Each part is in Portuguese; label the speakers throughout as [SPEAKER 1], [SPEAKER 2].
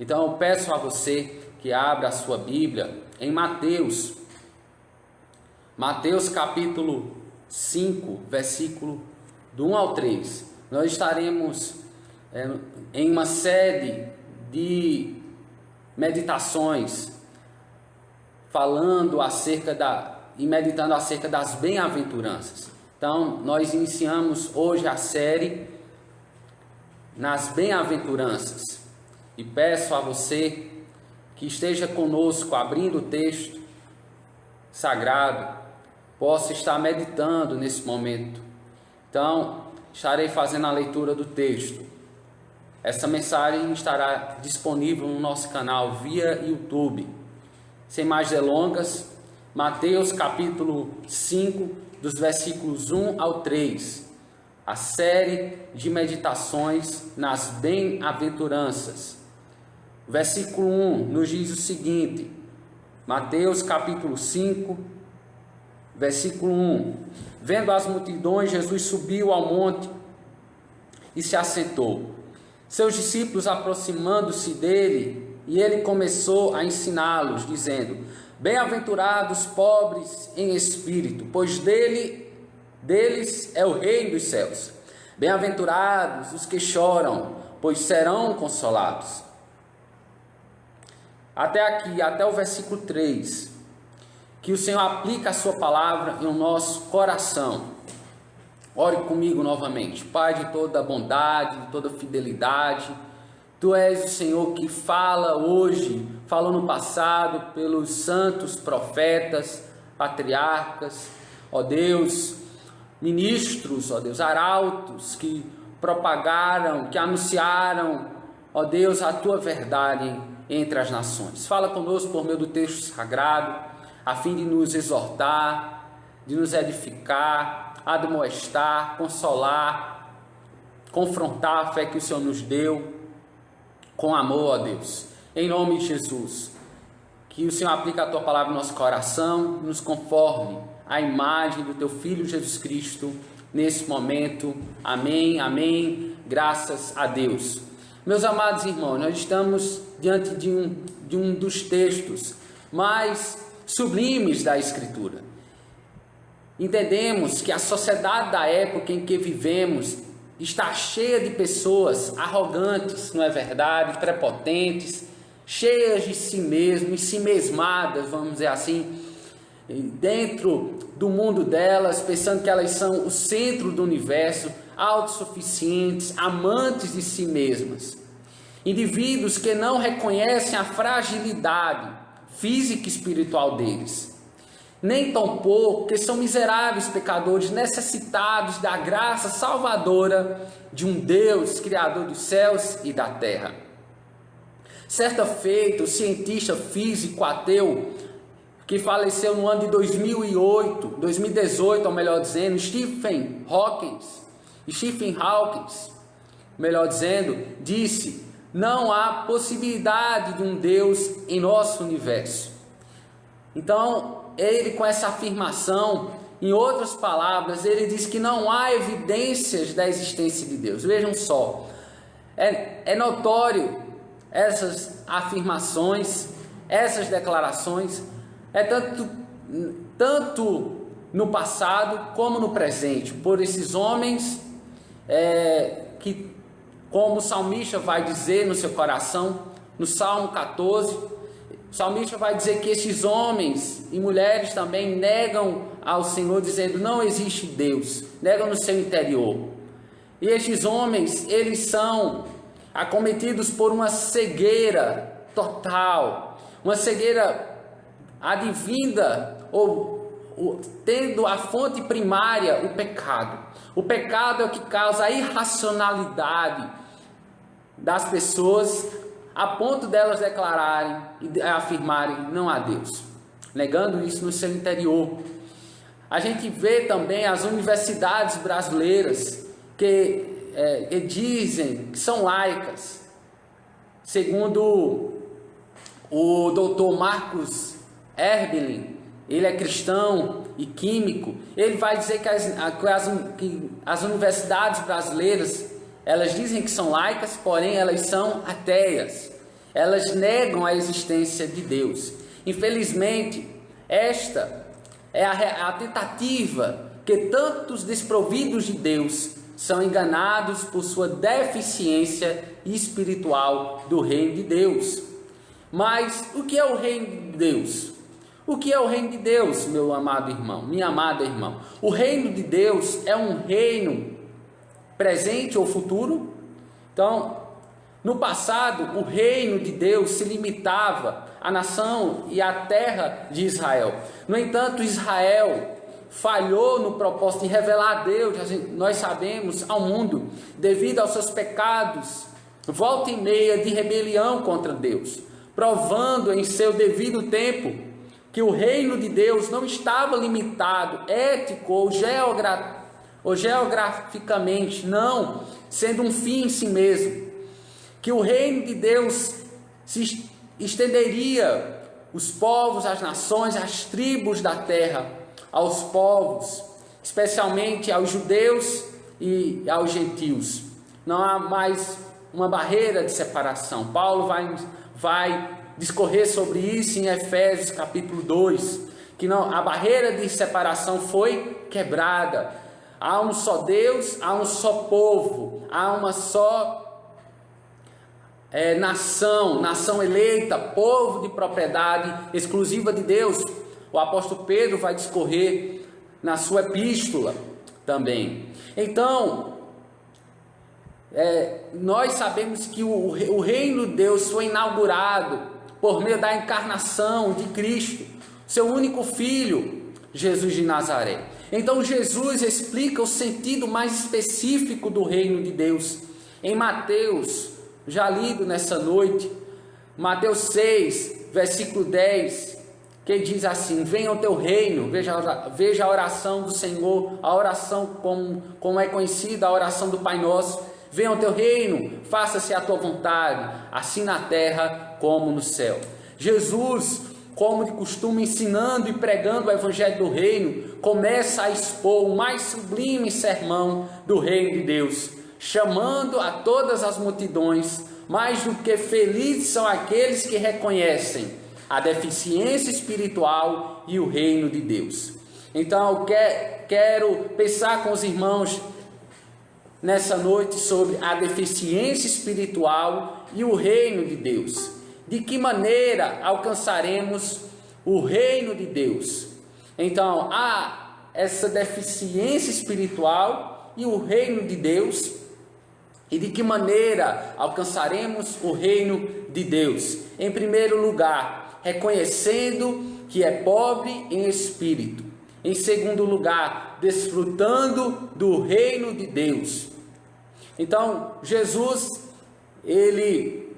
[SPEAKER 1] Então eu peço a você que abra a sua Bíblia em Mateus capítulo 5, versículo do 1 ao 3. Nós estaremos em uma série de meditações falando e meditando acerca das bem-aventuranças. Então, nós iniciamos hoje a série nas bem-aventuranças. E peço a você que esteja conosco abrindo o texto sagrado, possa estar meditando nesse momento. Então, estarei fazendo a leitura do texto. Essa mensagem estará disponível no nosso canal via YouTube. Sem mais delongas, Mateus capítulo 5, dos versículos 1 ao 3. A série de meditações nas bem-aventuranças. Versículo 1 nos diz o seguinte, Mateus capítulo 5, versículo 1. Vendo as multidões, Jesus subiu ao monte e se assentou. Seus discípulos aproximando-se dele, e ele começou a ensiná-los, dizendo: Bem-aventurados pobres em espírito, pois deles é o reino dos céus. Bem-aventurados os que choram, pois serão consolados. Até aqui, até o versículo 3, que o Senhor aplica a sua palavra em nosso coração. Ore comigo novamente. Pai de toda bondade, de toda fidelidade, Tu és o Senhor que fala hoje, falou no passado pelos santos profetas, patriarcas, ó Deus, ministros, ó Deus, arautos que propagaram, que anunciaram, ó Deus, a Tua verdade entre as nações. Fala conosco por meio do texto sagrado, a fim de nos exortar, de nos edificar, admoestar, consolar, confrontar a fé que o Senhor nos deu, com amor, ó Deus. Em nome de Jesus, que o Senhor aplique a Tua palavra no nosso coração, nos conforme à imagem do Teu Filho Jesus Cristo, nesse momento. Amém, amém, graças a Deus. Meus amados irmãos, nós estamos diante de um dos textos mais sublimes da Escritura. Entendemos que a sociedade da época em que vivemos está cheia de pessoas arrogantes, não é verdade? Prepotentes, cheias de si mesmas, si mesmadas, vamos dizer assim, dentro do mundo delas, pensando que elas são o centro do universo, autossuficientes, amantes de si mesmas. Indivíduos que não reconhecem a fragilidade física e espiritual deles, nem tampouco que são miseráveis pecadores necessitados da graça salvadora de um Deus, Criador dos céus e da terra. Certa feita, o cientista físico ateu, que faleceu no ano de 2018, ou melhor dizendo, Stephen Hawking, melhor dizendo, disse: não há possibilidade de um Deus em nosso universo. Então, ele, com essa afirmação, em outras palavras, ele diz que não há evidências da existência de Deus. Vejam só, é notório essas afirmações, essas declarações, tanto no passado como no presente, por esses homens que, como o salmista vai dizer no seu coração, no Salmo 14, o salmista vai dizer que esses homens e mulheres também negam ao Senhor, dizendo: não existe Deus, negam no seu interior. E estes homens, eles são acometidos por uma cegueira total, uma cegueira advinda, ou tendo a fonte primária o pecado. O pecado é o que causa a irracionalidade das pessoas, a ponto delas declararem e afirmarem: não há Deus, negando isso no seu interior. A gente vê também as universidades brasileiras que dizem que são laicas. Segundo o doutor Marcos Erbelin, ele é cristão e químico, ele vai dizer que as universidades brasileiras, elas dizem que são laicas, porém elas são ateias. Elas negam a existência de Deus. Infelizmente, esta é a tentativa que tantos desprovidos de Deus são enganados por sua deficiência espiritual do reino de Deus. Mas o que é o reino de Deus? O que é o reino de Deus, meu amado irmão, minha amada irmã? O reino de Deus é um reino presente ou futuro? Então, no passado, o reino de Deus se limitava à nação e à terra de Israel. No entanto, Israel falhou no propósito de revelar a Deus, nós sabemos, ao mundo, devido aos seus pecados, volta e meia de rebelião contra Deus, provando em seu devido tempo que o reino de Deus não estava limitado, ético ou geograficamente, não, sendo um fim em si mesmo, que o reino de Deus se estenderia os povos, as nações, as tribos da terra, aos povos, especialmente aos judeus e aos gentios. Não há mais uma barreira de separação. Paulo vai discorrer sobre isso em Efésios capítulo 2, que não, a barreira de separação foi quebrada. Há um só Deus, há um só povo, há uma só nação eleita, povo de propriedade exclusiva de Deus. O apóstolo Pedro vai discorrer na sua epístola também. Então, nós sabemos que o reino de Deus foi inaugurado por meio da encarnação de Cristo, seu único filho, Jesus de Nazaré. Então Jesus explica o sentido mais específico do reino de Deus em Mateus, já lido nessa noite, Mateus 6, versículo 10, que diz assim: venha o teu reino. Veja a oração do Senhor, a oração como é conhecida, a oração do Pai Nosso. Venha o teu reino, faça-se a tua vontade, assim na terra como no céu. Jesus, como de costume, ensinando e pregando o evangelho do reino, começa a expor o mais sublime sermão do reino de Deus, chamando a todas as multidões, mais do que felizes são aqueles que reconhecem a deficiência espiritual e o reino de Deus. Então, eu quero pensar com os irmãos nessa noite sobre a deficiência espiritual e o reino de Deus. De que maneira alcançaremos o reino de Deus? Então, há essa deficiência espiritual e o reino de Deus. E de que maneira alcançaremos o reino de Deus? Em primeiro lugar, reconhecendo que é pobre em espírito. Em segundo lugar, desfrutando do reino de Deus. Então, Jesus, ele,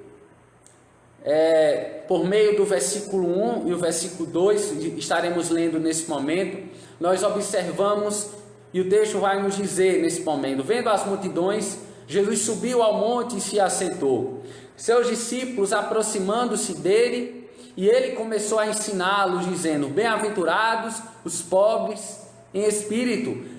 [SPEAKER 1] por meio do versículo 1 e o versículo 2, estaremos lendo nesse momento, nós observamos, e o texto vai nos dizer nesse momento: vendo as multidões, Jesus subiu ao monte e se assentou. Seus discípulos, aproximando-se dele, e ele começou a ensiná-los, dizendo: bem-aventurados os pobres em espírito.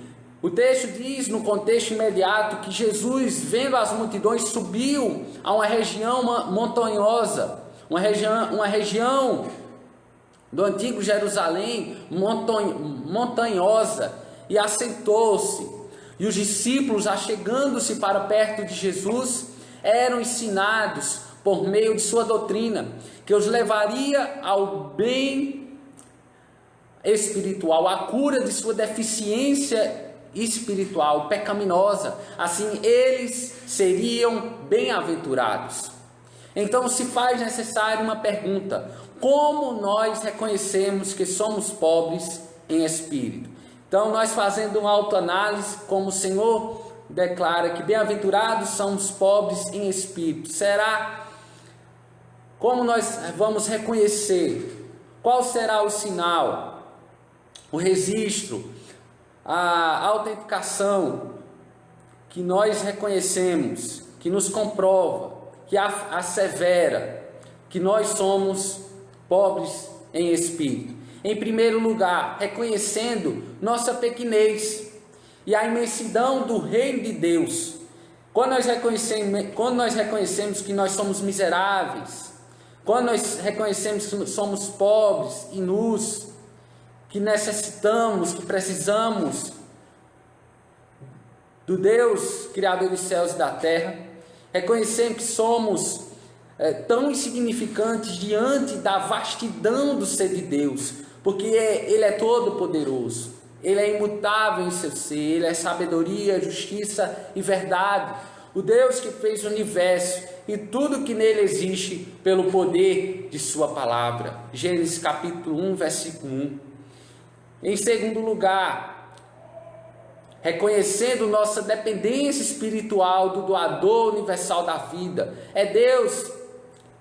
[SPEAKER 1] O texto diz, no contexto imediato, que Jesus, vendo as multidões, subiu a uma região montanhosa, uma região do antigo Jerusalém, montanhosa, e assentou-se. E os discípulos, achegando-se para perto de Jesus, eram ensinados por meio de sua doutrina, que os levaria ao bem espiritual, à cura de sua deficiência espiritual pecaminosa. Assim eles seriam bem-aventurados. Então se faz necessária uma pergunta: como nós reconhecemos que somos pobres em espírito? Então nós, fazendo uma autoanálise, como o Senhor declara que bem-aventurados são os pobres em espírito, como nós vamos reconhecer? Qual será o sinal, o registro, a autenticação que nós reconhecemos, que nos comprova, que assevera que nós somos pobres em espírito? Em primeiro lugar, reconhecendo nossa pequenez e a imensidão do reino de Deus. Quando nós reconhecemos que nós somos miseráveis, quando nós reconhecemos que somos pobres e nus, que necessitamos, que precisamos do Deus Criador dos céus e da terra, reconhecemos que somos tão insignificantes diante da vastidão do ser de Deus, porque Ele é todo poderoso, Ele é imutável em seu ser, Ele é sabedoria, justiça e verdade, o Deus que fez o universo e tudo que nele existe pelo poder de sua palavra. Gênesis capítulo 1, versículo 1. Em segundo lugar, reconhecendo nossa dependência espiritual do doador universal da vida. É Deus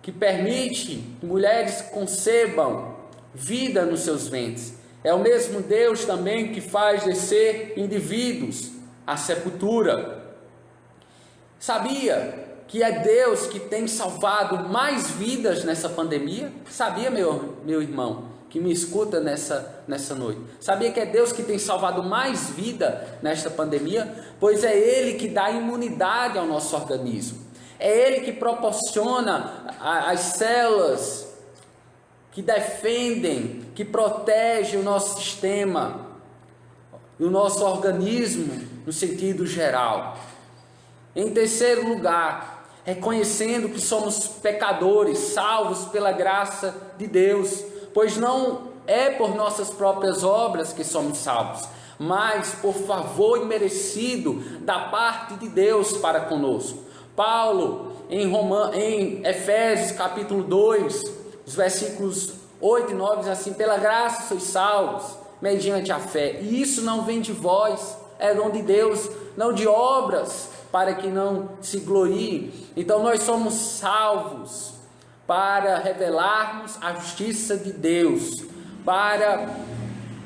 [SPEAKER 1] que permite que mulheres concebam vida nos seus ventres. É o mesmo Deus também que faz descer indivíduos à sepultura. Sabia que é Deus que tem salvado mais vidas nessa pandemia? Sabia, meu irmão, que me escuta nessa noite? Sabia que é Deus que tem salvado mais vida nesta pandemia? Pois é Ele que dá imunidade ao nosso organismo. É Ele que proporciona as células que defendem, que protegem o nosso sistema, o nosso organismo no sentido geral. Em terceiro lugar, reconhecendo que somos pecadores, salvos pela graça de Deus, pois não é por nossas próprias obras que somos salvos, mas por favor imerecido da parte de Deus para conosco. Paulo, em Efésios capítulo 2, os versículos 8 e 9, diz assim: pela graça sois salvos, mediante a fé, e isso não vem de vós, é dom de Deus, não de obras, para que não se glorie. Então nós somos salvos para revelarmos a justiça de Deus, para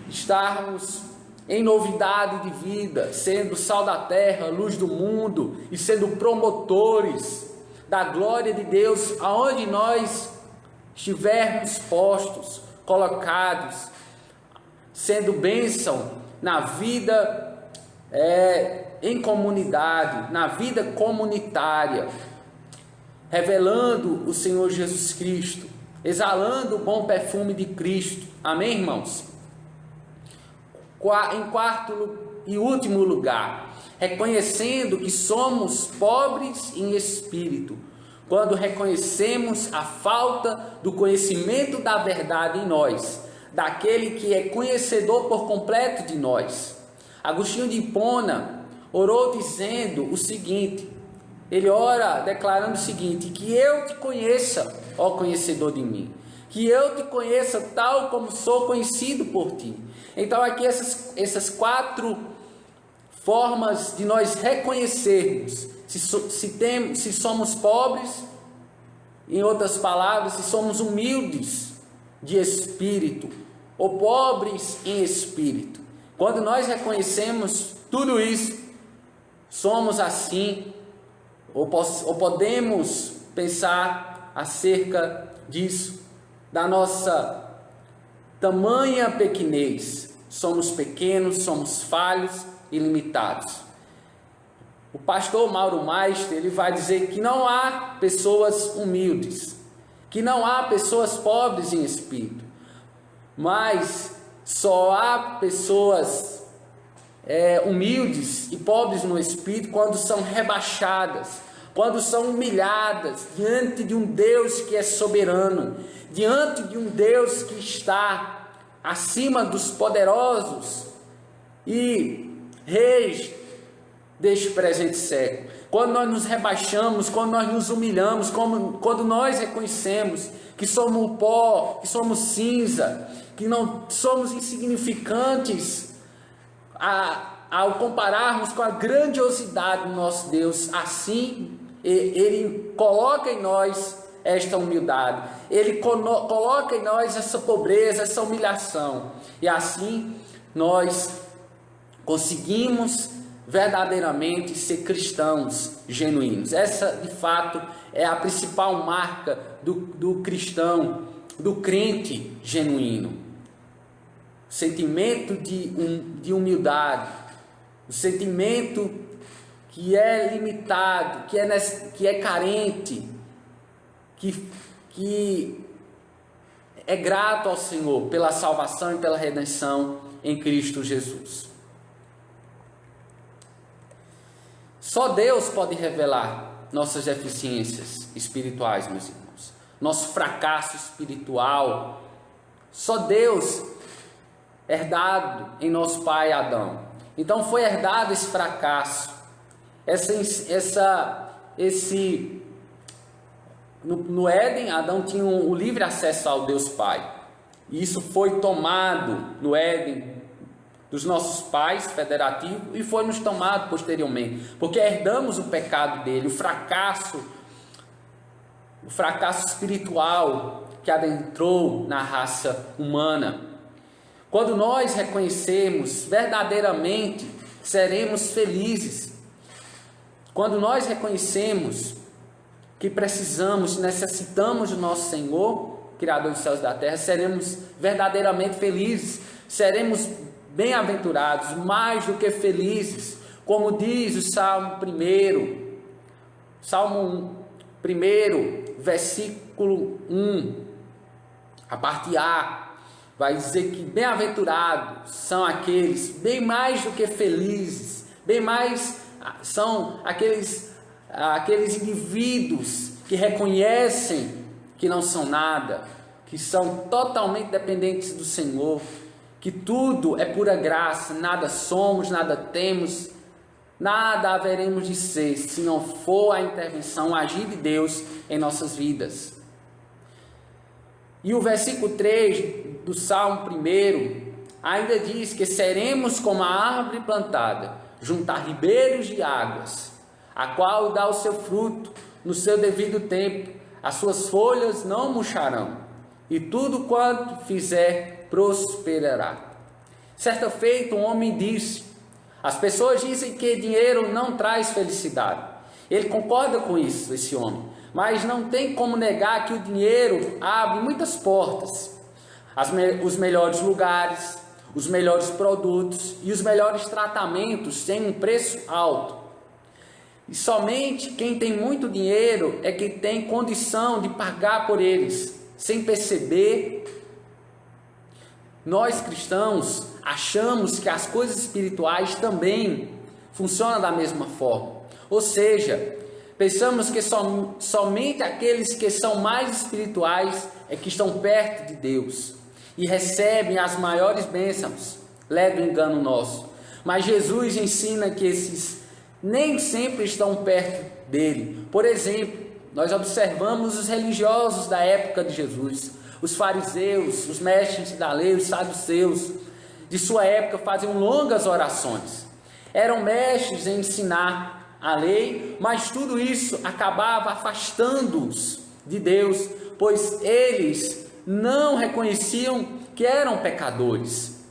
[SPEAKER 1] estarmos em novidade de vida, sendo sal da terra, luz do mundo e sendo promotores da glória de Deus aonde nós estivermos postos, colocados, sendo bênção na vida em comunidade, na vida comunitária, revelando o Senhor Jesus Cristo, exalando o bom perfume de Cristo. Amém, irmãos? Em quarto e último lugar, reconhecendo que somos pobres em espírito, quando reconhecemos a falta do conhecimento da verdade em nós, daquele que é conhecedor por completo de nós. Agostinho de Hipona orou dizendo o seguinte, ele ora declarando o seguinte: que eu te conheça, ó conhecedor de mim, que eu te conheça tal como sou conhecido por ti. Então aqui essas quatro formas de nós reconhecermos se somos pobres, em outras palavras, se somos humildes de espírito ou pobres em espírito. Quando nós reconhecemos tudo isso, somos assim, ou podemos pensar acerca disso, da nossa tamanha pequenez. Somos pequenos, somos falhos e limitados. O pastor Mauro Meister, ele vai dizer que não há pessoas humildes, que não há pessoas pobres em espírito, mas só há pessoas humildes e pobres no espírito quando são rebaixadas, quando são humilhadas diante de um Deus que é soberano, diante de um Deus que está acima dos poderosos e reis deste presente século. Quando nós nos rebaixamos, quando nós nos humilhamos, quando nós reconhecemos que somos pó, que somos cinza, que não somos insignificantes ao compararmos com a grandiosidade do nosso Deus, assim Ele coloca em nós esta humildade, Ele coloca em nós essa pobreza, essa humilhação, e assim nós conseguimos verdadeiramente ser cristãos genuínos. Essa de fato é a principal marca do cristão, do crente genuíno. O sentimento de humildade, o sentimento que é limitado, que é carente, que que é grato ao Senhor pela salvação e pela redenção em Cristo Jesus. Só Deus pode revelar nossas deficiências espirituais, meus irmãos. Nosso fracasso espiritual. Só Deus herdado em nosso pai Adão. Então foi herdado esse fracasso. No Éden, Adão tinha o livre acesso ao Deus Pai. E isso foi tomado no Éden dos nossos pais federativos e foi nos tomado posteriormente, porque herdamos o pecado dele, o fracasso espiritual que adentrou na raça humana. Quando nós reconhecemos verdadeiramente, seremos felizes. Quando nós reconhecemos que precisamos, necessitamos do nosso Senhor, Criador dos céus e da terra, seremos verdadeiramente felizes, seremos bem-aventurados, mais do que felizes, como diz o Salmo 1, versículo 1, a parte A, vai dizer que bem-aventurados são aqueles, bem mais do que felizes, bem mais são aqueles indivíduos que reconhecem que não são nada, que são totalmente dependentes do Senhor, que tudo é pura graça, nada somos, nada temos, nada haveremos de ser, se não for a intervenção, o agir de Deus em nossas vidas. E o versículo 3 do Salmo 1 ainda diz que seremos como a árvore plantada junto a ribeiros de águas, a qual dá o seu fruto no seu devido tempo, as suas folhas não murcharão, e tudo quanto fizer prosperará. Certa feita, um homem disse: as pessoas dizem que dinheiro não traz felicidade. Ele concorda com isso, esse homem, mas não tem como negar que o dinheiro abre muitas portas, os melhores lugares, os melhores produtos e os melhores tratamentos têm um preço alto. E somente quem tem muito dinheiro é que tem condição de pagar por eles. Sem perceber, nós cristãos achamos que as coisas espirituais também funcionam da mesma forma. Ou seja, pensamos que somente aqueles que são mais espirituais é que estão perto de Deus e recebem as maiores bênçãos. Leve o engano nosso. Mas Jesus ensina que esses nem sempre estão perto dele. Por exemplo, nós observamos os religiosos da época de Jesus, os fariseus, os mestres da lei, os saduceus de sua época faziam longas orações. Eram mestres em ensinar a lei, mas tudo isso acabava afastando-os de Deus, pois eles não reconheciam que eram pecadores.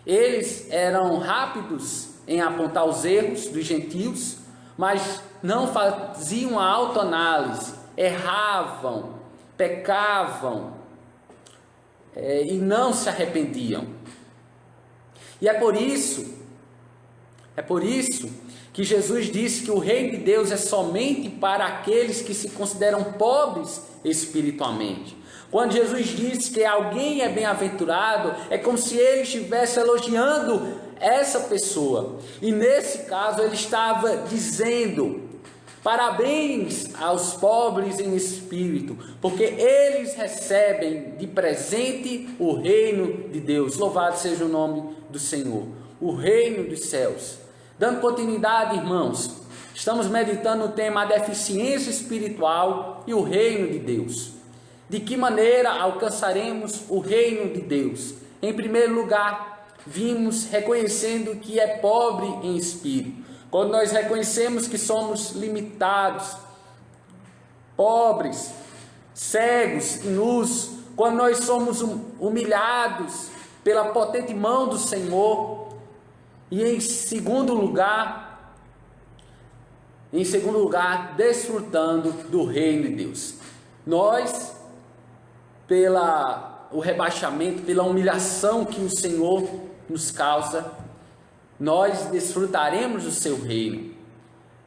[SPEAKER 1] Eles eram rápidos em apontar os erros dos gentios, mas não faziam a autoanálise, erravam, pecavam e não se arrependiam. E é por isso que Jesus disse que o reino de Deus é somente para aqueles que se consideram pobres espiritualmente. Quando Jesus disse que alguém é bem-aventurado, é como se ele estivesse elogiando essa pessoa. E nesse caso ele estava dizendo: parabéns aos pobres em espírito, porque eles recebem de presente o reino de Deus. Louvado seja o nome do Senhor, o reino dos céus. Dando continuidade, irmãos, estamos meditando no tema a deficiência espiritual e o reino de Deus. De que maneira alcançaremos o reino de Deus? Em primeiro lugar, vimos reconhecendo que é pobre em espírito. Quando nós reconhecemos que somos limitados, pobres, cegos e nus, quando nós somos humilhados pela potente mão do Senhor, e em segundo lugar, desfrutando do reino de Deus. Nós, pelo rebaixamento, pela humilhação que o Senhor nos causa, nós desfrutaremos do seu reino,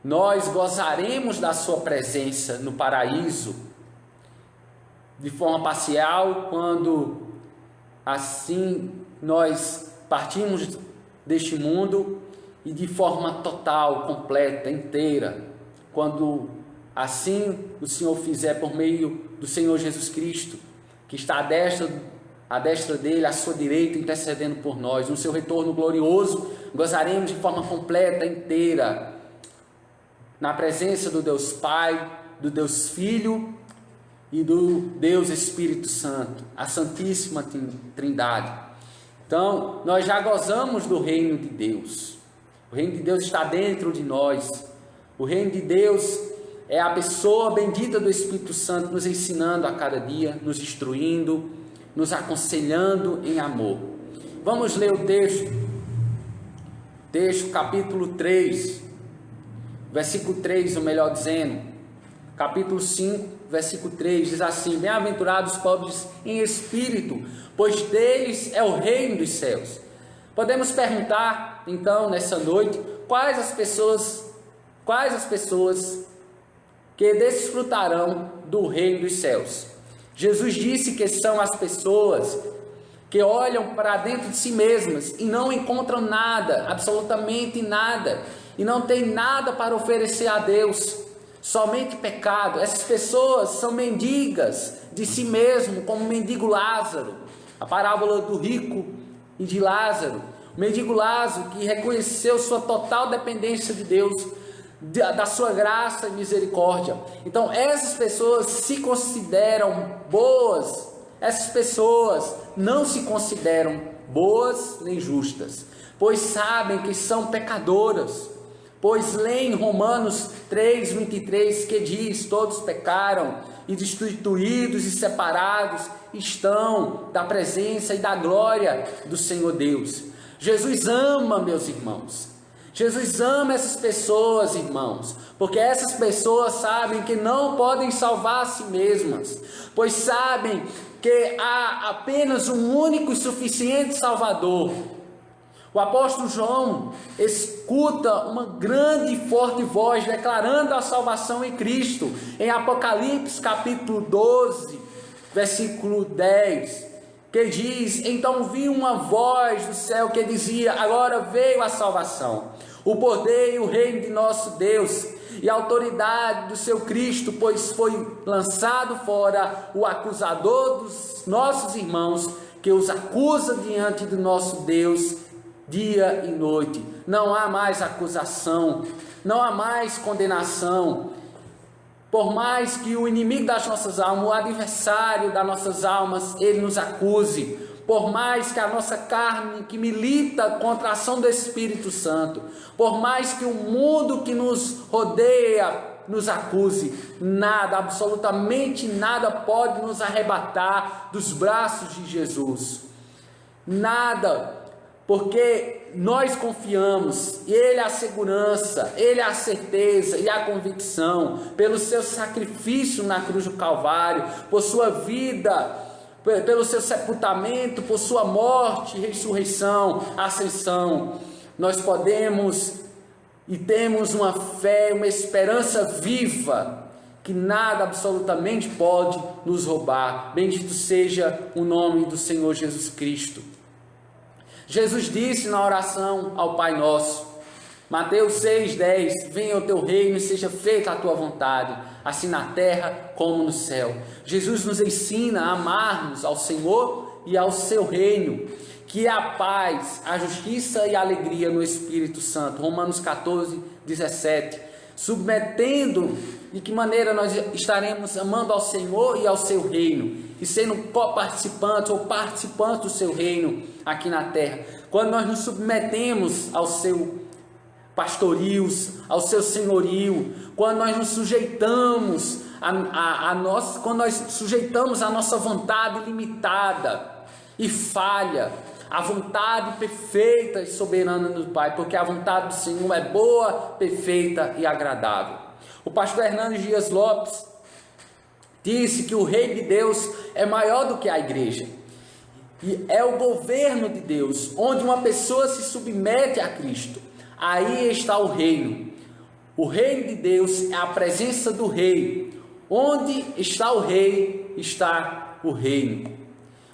[SPEAKER 1] nós gozaremos da sua presença no paraíso, de forma parcial, quando assim nós partimos deste mundo, e de forma total, completa, inteira, quando assim o Senhor fizer por meio do Senhor Jesus Cristo, que está à destra dele, à sua direita, intercedendo por nós. No seu retorno glorioso, gozaremos de forma completa, inteira, na presença do Deus Pai, do Deus Filho e do Deus Espírito Santo, a Santíssima Trindade. Então, nós já gozamos do reino de Deus. O reino de Deus está dentro de nós. O reino de Deus é a pessoa bendita do Espírito Santo, nos ensinando a cada dia, nos instruindo, nos aconselhando em amor. Vamos ler o texto capítulo 3, versículo 3, ou melhor dizendo, capítulo 5, versículo 3, diz assim: bem-aventurados os pobres em espírito, pois deles é o reino dos céus. Podemos perguntar, então, nessa noite, quais as pessoas que desfrutarão do reino dos céus? Jesus disse que são as pessoas que olham para dentro de si mesmas e não encontram nada, absolutamente nada, e não tem nada para oferecer a Deus, somente pecado. Essas pessoas são mendigas de si mesmo, como o mendigo Lázaro, a parábola do rico e de Lázaro. O mendigo Lázaro, que reconheceu sua total dependência de Deus, da sua graça e misericórdia. Então essas pessoas se consideram boas. Essas pessoas não se consideram boas nem justas, pois sabem que são pecadoras. Pois leem Romanos 3:23, que diz: todos pecaram e destituídos e separados estão da presença e da glória do Senhor Deus. Jesus ama, meus irmãos. Jesus ama essas pessoas, irmãos, porque essas pessoas sabem que não podem salvar a si mesmas, pois sabem que há apenas um único e suficiente Salvador. O apóstolo João escuta uma grande e forte voz declarando a salvação em Cristo, em Apocalipse capítulo 12, versículo 10, que diz: então vi uma voz do céu que dizia: agora veio a salvação, o poder e o reino de nosso Deus e a autoridade do seu Cristo, pois foi lançado fora o acusador dos nossos irmãos, que os acusa diante do nosso Deus dia e noite. Não há mais acusação, não há mais condenação. Por mais que o inimigo das nossas almas, o adversário das nossas almas, ele nos acuse, por mais que a nossa carne que milita contra a ação do Espírito Santo, por mais que o mundo que nos rodeia nos acuse, nada, absolutamente nada pode nos arrebatar dos braços de Jesus. Nada, porque nós confiamos, Ele é a segurança, Ele é a certeza e a convicção, pelo seu sacrifício na cruz do Calvário, por sua vida, pelo seu sepultamento, por sua morte, ressurreição, ascensão. Nós podemos e temos uma fé, uma esperança viva, que nada absolutamente pode nos roubar. Bendito seja o nome do Senhor Jesus Cristo. Jesus disse na oração ao Pai Nosso, Mateus 6,10, venha o teu reino e seja feita a tua vontade, assim na terra como no céu. Jesus nos ensina a amarmos ao Senhor e ao seu reino, que é a paz, a justiça e a alegria no Espírito Santo. Romanos 14:17, submetendo de que maneira nós estaremos amando ao Senhor e ao seu reino, e sendo co-participantes ou participantes do seu reino aqui na terra. Quando nós nos submetemos ao seu pastorio, ao seu senhorio, quando nós nos sujeitamos quando nós sujeitamos a nossa vontade limitada e falha, a vontade perfeita e soberana do Pai, porque a vontade do Senhor é boa, perfeita e agradável. O pastor Hernandes Dias Lopes disse que o reino de Deus é maior do que a igreja, e é o governo de Deus, onde uma pessoa se submete a Cristo. Aí está o reino. O reino de Deus é a presença do rei. Onde está o rei, está o reino.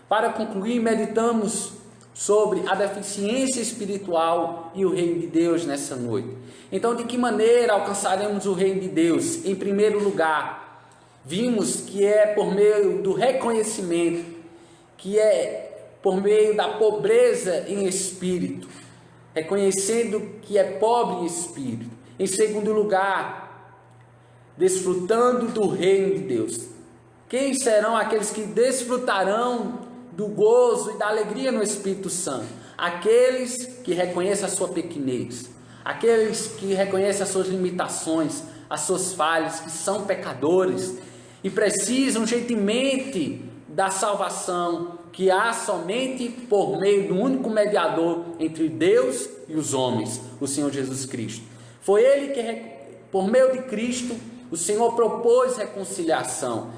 [SPEAKER 1] Para concluir, meditamos sobre a deficiência espiritual e o reino de Deus nessa noite. Então, de que maneira alcançaremos o reino de Deus? Em primeiro lugar, vimos que é por meio do reconhecimento, que é por meio da pobreza em espírito, reconhecendo que é pobre em espírito. Em segundo lugar, desfrutando do reino de Deus. Quem serão aqueles que desfrutarão do gozo e da alegria no Espírito Santo? Aqueles que reconhecem a sua pequenez, aqueles que reconhecem as suas limitações, as suas falhas, que são pecadores e precisam urgentemente da salvação que há somente por meio do único mediador entre Deus e os homens, o Senhor Jesus Cristo. Foi Ele que, por meio de Cristo, o Senhor propôs reconciliação.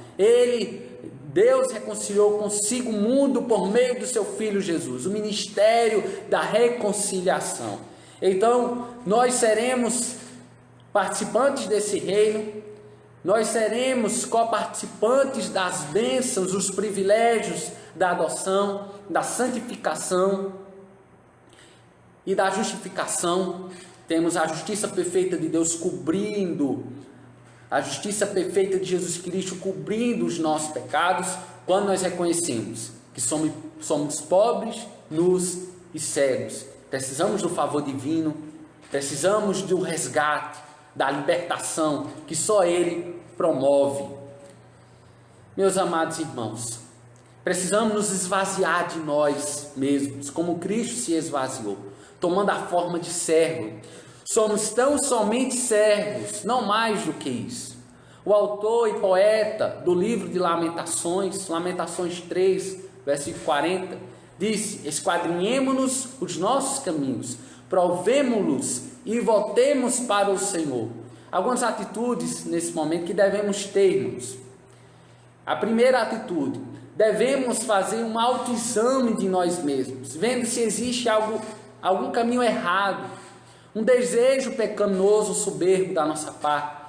[SPEAKER 1] Deus reconciliou consigo o mundo por meio do seu Filho Jesus, o ministério da reconciliação. Então, nós seremos participantes desse reino, nós seremos coparticipantes das bênçãos, os privilégios da adoção, da santificação e da justificação. Temos a justiça perfeita de Deus cobrindo, a justiça perfeita de Jesus Cristo cobrindo os nossos pecados, quando nós reconhecemos que somos pobres, nus e cegos. Precisamos do favor divino, precisamos do resgate, da libertação que só Ele promove. Meus amados irmãos, precisamos nos esvaziar de nós mesmos, como Cristo se esvaziou, tomando a forma de servo. Somos tão somente servos, não mais do que isso. O autor e poeta do livro de Lamentações, Lamentações 3, versículo 40, disse: esquadrinhemo-nos os nossos caminhos, provemo-los e voltemos para o Senhor. Algumas atitudes nesse momento que devemos termos. A primeira atitude: devemos fazer um autoexame de nós mesmos, vendo se existe algum caminho errado, um desejo pecaminoso, soberbo da nossa parte,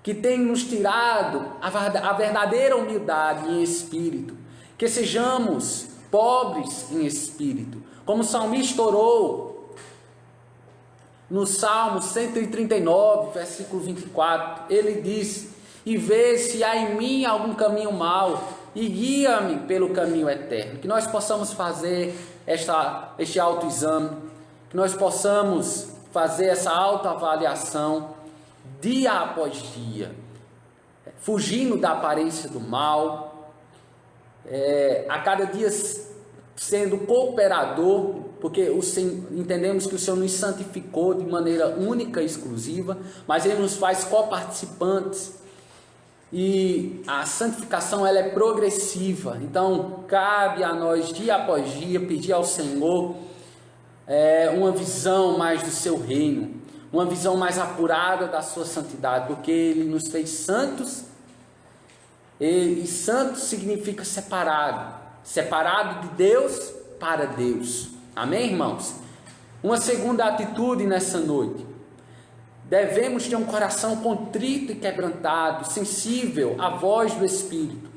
[SPEAKER 1] que tem nos tirado a verdadeira humildade em espírito, que sejamos pobres em espírito, como o salmista orou no Salmo 139, versículo 24, ele disse: e vê se há em mim algum caminho mau, e guia-me pelo caminho eterno. Que nós possamos fazer este autoexame, que nós possamos fazer essa autoavaliação dia após dia, fugindo da aparência do mal, a cada dia sendo cooperador, porque entendemos que o Senhor nos santificou de maneira única e exclusiva, mas Ele nos faz coparticipantes, e a santificação ela é progressiva. Então cabe a nós dia após dia pedir ao Senhor uma visão mais do seu reino, uma visão mais apurada da sua santidade, porque Ele nos fez santos, e santo significa separado de Deus para Deus. Amém, irmãos? Uma segunda atitude nessa noite: devemos ter um coração contrito e quebrantado, sensível à voz do Espírito,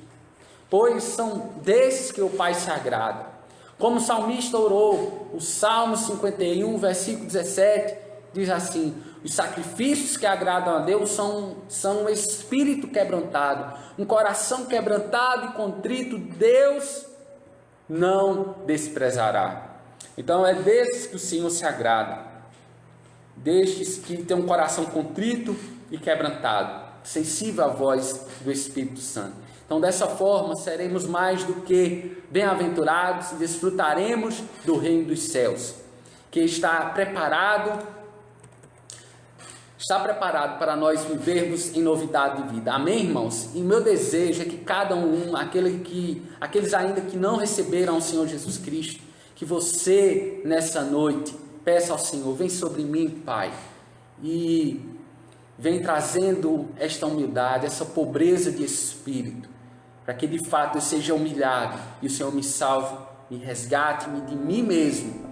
[SPEAKER 1] pois são desses que o Pai se agrada. Como o salmista orou, o Salmo 51, versículo 17, diz assim: os sacrifícios que agradam a Deus são um espírito quebrantado, um coração quebrantado e contrito, Deus não desprezará. Então é desses que o Senhor se agrada, destes que têm um coração contrito e quebrantado, sensível à voz do Espírito Santo. Então, dessa forma, seremos mais do que bem-aventurados e desfrutaremos do reino dos céus, que está preparado para nós vivermos em novidade de vida. Amém, irmãos? E meu desejo é que cada aqueles ainda que não receberam o Senhor Jesus Cristo, que você, nessa noite, peça ao Senhor: vem sobre mim, Pai, e vem trazendo esta humildade, essa pobreza de espírito, para que de fato eu seja humilhado e o Senhor me salve, me resgate-me de mim mesmo,